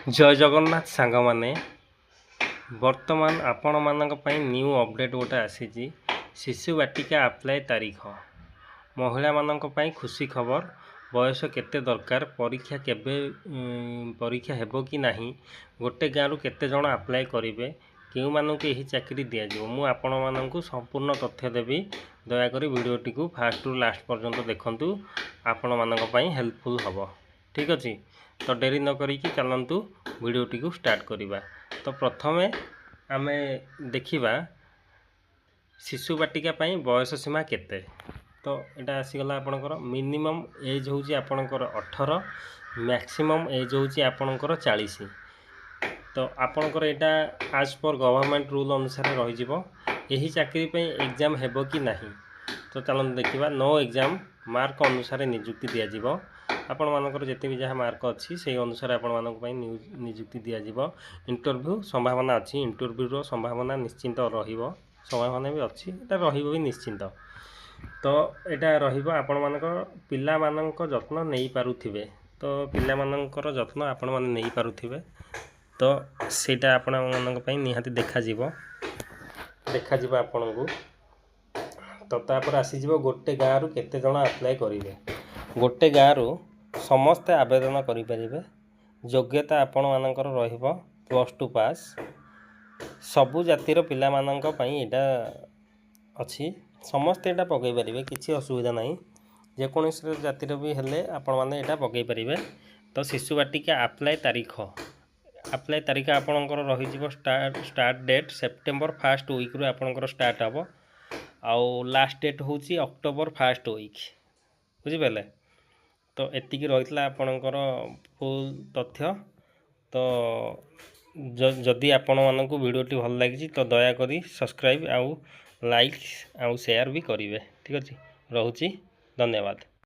जय जगन्नाथ सांग माने वर्तमान आपण मानक पई न्यू अपडेट गोटे आसी शिशु वाटिका अप्लाई तारीख महिला मानक पई खुशी खबर बयस केते दरकार परीक्षा केबे परीक्षा हेबो कि नाही गोटे गाँव केते जण अप्लाई करिवे केउ मानक एही चाकरी दिया जो मु आपण मानक संपूर्ण तथ्य देबी दयाकरी वीडियोटी को फास्ट रु लास्ट पर्यंत देखंतु आपण मानक पई हेल्पफुल हबो। ठीक अछि तो डेरी न करी कि चलंतु वीडियोटी को स्टार्ट करिबा। तो प्रथमे आमे देखिबा शिशु बाटिका पई बयस सीमा केते। तो एटा आसीगला आपणकर मिनिमम एज होची आपणकर 18 मैक्सिमम एज होची आपणकर 40। तो आपणकर एटा आज पर गवर्नमेंट रूल अनुसार रही जिवो एही चाकरी पई एग्जाम हेबो कि नाही। तो चलन देखिबा नो एग्जाम मार्क अनुसार नियुक्ति दिया जिवो आपण मानकर जेते भी जहाँ मार्क अच्छी से अनुसार आपण मानक पई नियुक्ति दिया जिवो। इंटरव्यू संभावना अच्छी इंटरव्यू रो संभावना निश्चिंत रहिबो संभावना भी अच्छी एटा रहिबो भी निश्चिंत। तो एटा रहिबो आपण मानकर पिला मानक जत्न नेई पारुथिबे तो पिला मानकर जत्न आपण माने नेई पारुथिबे तो सेटा आपण मानक पई निहाती देखा जिवो आपण को। तो तापर आसी जिवो गोटे गाँव रु केते जण अप्लाई करिवे गोटे गाँव रु समस्ते आवेदन करि परिबे योग्यता आपण मानकर रहिबो +2 पास सबु जातिर पिला मानक पई एटा अछि समस्ते एटा पकई परिबे किछि असुविधा नाही जे कोनोसी जातिर भी हेले आपण माने एटा पकई परिबे। तो शिशु वाटिका अप्लाई तारीख आपणकर रही जिवो start date September 1st week रु आपणकर स्टार्ट हबो आउ लास्ट डेट होची अक्टोबर 1st वीक बुझि पेले। तो एतिकी रहितला आपणकर फुल तथ्य। तो जदि आपण मानकु वीडियोटी भल लागिछि तो दया करी सब्सक्राइब आउ लाइक आउ शेयर भी करिवे। ठीक अछि रहुछि धन्यवाद।